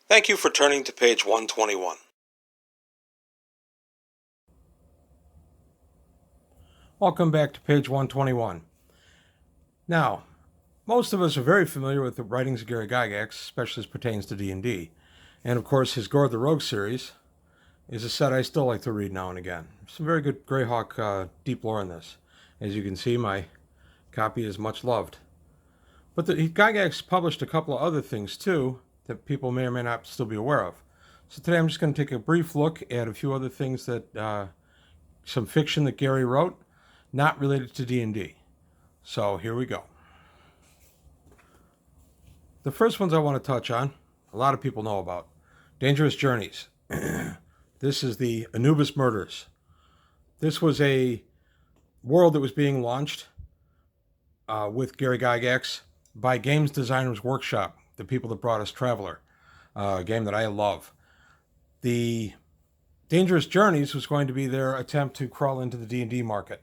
Thank you for turning to page 121. Welcome back to page 121. Now, most of us are very familiar with the writings of Gary Gygax, especially as pertains to D&D. And of course, his Gore the Rogue series is a set I still like to read now and again. Some very good Greyhawk deep lore in this. As you can see, my copy is much loved. But Gygax published a couple of other things too that people may or may not still be aware of. So today I'm just going to take a brief look at a few other things that, some fiction that Gary wrote, not related to D&D. So here we go. The first ones I want to touch on, a lot of people know about. Dangerous Journeys. This is the Anubis Murders. This was a world that was being launched with Gary Gygax by Games Designers Workshop, the people that brought us Traveler, a game that I love. The Dangerous Journeys was going to be their attempt to crawl into the D&D market.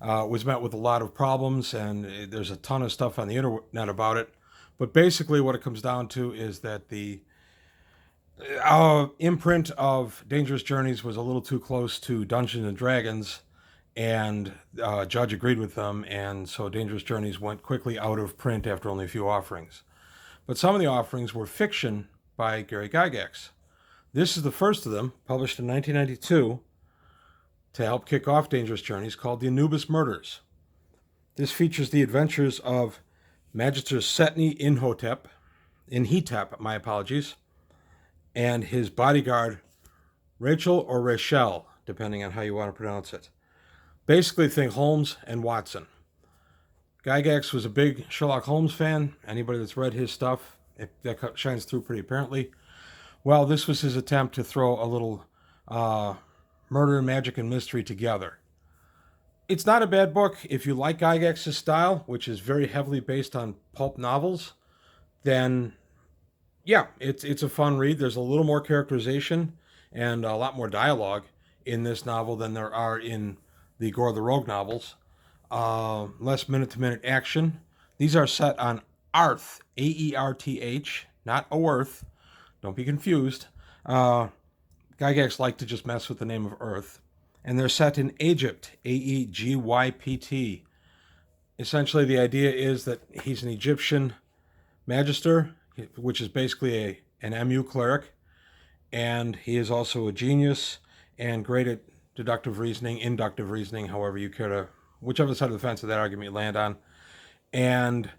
It was met with a lot of problems, and there's a ton of stuff on the internet about it. But basically what it comes down to is that the imprint of Dangerous Journeys was a little too close to Dungeons and Dragons, and Judge agreed with them, and so Dangerous Journeys went quickly out of print after only a few offerings. But some of the offerings were fiction by Gary Gygax. This is the first of them, published in 1992, to help kick off Dangerous Journeys, called The Anubis Murders. This features the adventures of Magister Setne in Hetep, my apologies, and his bodyguard, Rachel or Rachel, depending on how you want to pronounce it. Basically, think Holmes and Watson. Gygax was a big Sherlock Holmes fan. Anybody that's read his stuff, that shines through pretty apparently. Well, this was his attempt to throw a little murder, magic, and mystery together. It's not a bad book. If you like Gygax's style, which is very heavily based on pulp novels, then yeah, it's a fun read. There's a little more characterization and a lot more dialogue in this novel than there are in the Gore the Rogue novels. Less minute-to-minute action. These are set on Arth, A-E-R-T-H, not Oerth. Don't be confused. Gygax liked to just mess with the name of Earth. And they're set in Egypt, A-E-G-Y-P-T. Essentially, the idea is that he's an Egyptian magister, which is basically an MU cleric, and he is also a genius and great at deductive reasoning, inductive reasoning, however you care to, whichever side of the fence of that argument you land on. And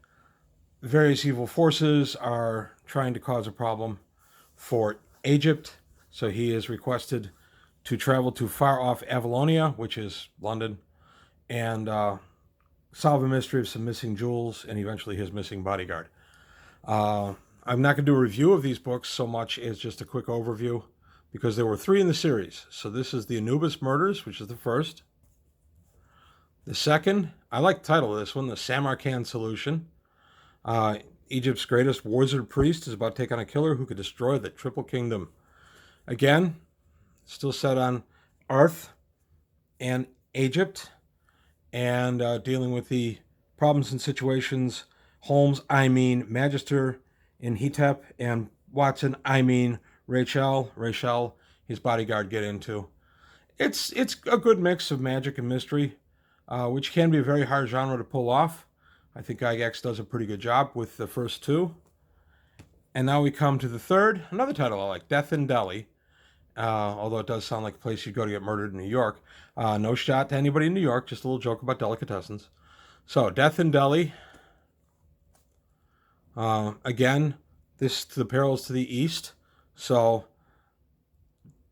various evil forces are trying to cause a problem for Egypt, so he is requested to travel to far-off Avalonia, which is London, and solve a mystery of some missing jewels and eventually his missing bodyguard. I'm not going to do a review of these books so much as just a quick overview, because there were 3 in the series. So this is the Anubis Murders, which is the first. The second, I like the title of this one, The Samarkand Solution. Egypt's greatest wizard priest is about to take on a killer who could destroy the Triple Kingdom. Again, still set on Arth and Egypt, and dealing with the problems and situations Magister in Hetep, and Watson, Rachel, his bodyguard, get into. It's a good mix of magic and mystery, which can be a very hard genre to pull off. I think Gygax does a pretty good job with the first 2. And now we come to the third, another title I like, Death in Delhi. Although it does sound like a place you'd go to get murdered in New York. No shot to anybody in New York, just a little joke about delicatessens. So, Death in Delhi. Again, this to the perils to the east. So,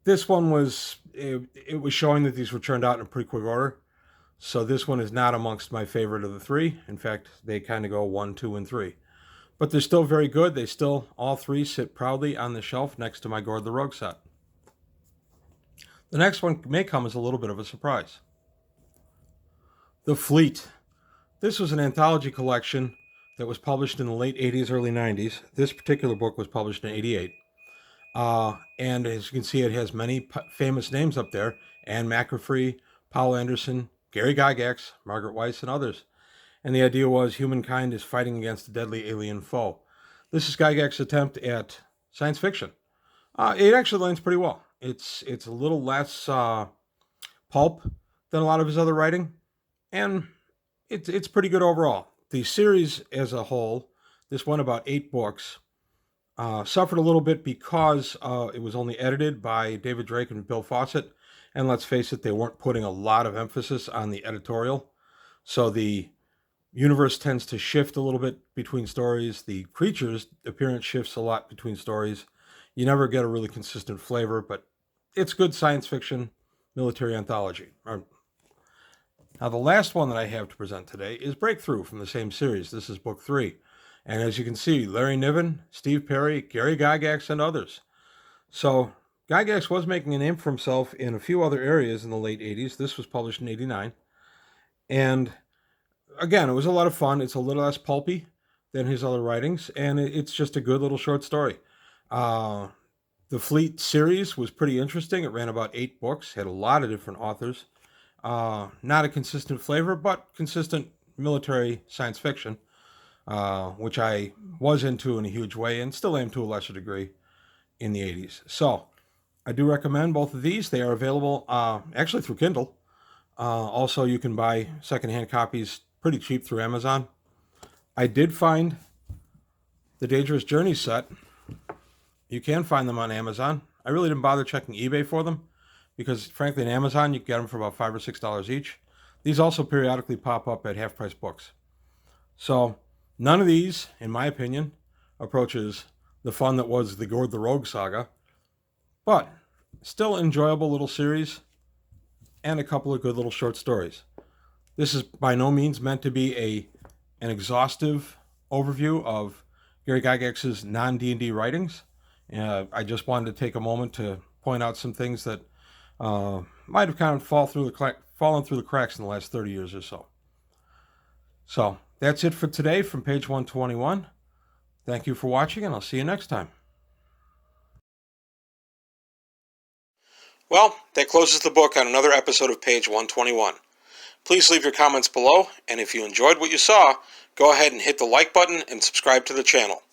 this one was, it was showing that these were churned out in a pretty quick order. So this one is not amongst my favorite of the 3. In fact, they kind of go 1, 2, and 3. But they're still very good. They still, all 3, sit proudly on the shelf next to my Gore the Rogue set. The next one may come as a little bit of a surprise. The Fleet. This was an anthology collection that was published in the late 80s, early 90s. This particular book was published in 88. And as you can see, it has many famous names up there. Anne McAfee, Paul Anderson, Gary Gygax, Margaret Weiss, and others. And the idea was humankind is fighting against a deadly alien foe. This is Gygax's attempt at science fiction. It actually lands pretty well. It's a little less pulp than a lot of his other writing, and it's pretty good overall. The series as a whole, this one about 8 books, suffered a little bit because it was only edited by David Drake and Bill Fawcett, and let's face it, they weren't putting a lot of emphasis on the editorial. So the universe tends to shift a little bit between stories. The creatures' appearance shifts a lot between stories. You never get a really consistent flavor, but it's good science fiction military anthology. Now, the last one that I have to present today is Breakthrough from the same series. This is book 3. And as you can see, Larry Niven, Steve Perry, Gary Gygax, and others. So Gygax was making a name for himself in a few other areas in the late 80s. This was published in 89. And again, it was a lot of fun. It's a little less pulpy than his other writings, and it's just a good little short story. The Fleet series was pretty interesting. It ran about 8 books, had a lot of different authors. Not a consistent flavor, but consistent military science fiction, which I was into in a huge way and still am to a lesser degree in the 80s. So I do recommend both of these. They are available actually through Kindle. Also, you can buy secondhand copies pretty cheap through Amazon. I did find the Dangerous Journey set. You can find them on Amazon. I really didn't bother checking eBay for them because, frankly, on Amazon, you can get them for about $5 or $6 each. These also periodically pop up at half-price books. So none of these, in my opinion, approaches the fun that was the Gord the Rogue saga, but still enjoyable little series and a couple of good little short stories. This is by no means meant to be an exhaustive overview of Gary Gygax's non-D&D writings. I just wanted to take a moment to point out some things that might have kind of fallen through the cracks in the last 30 years or so. So that's it for today from page 121. Thank you for watching, and I'll see you next time. Well, that closes the book on another episode of page 121. Please leave your comments below, and if you enjoyed what you saw, go ahead and hit the like button and subscribe to the channel.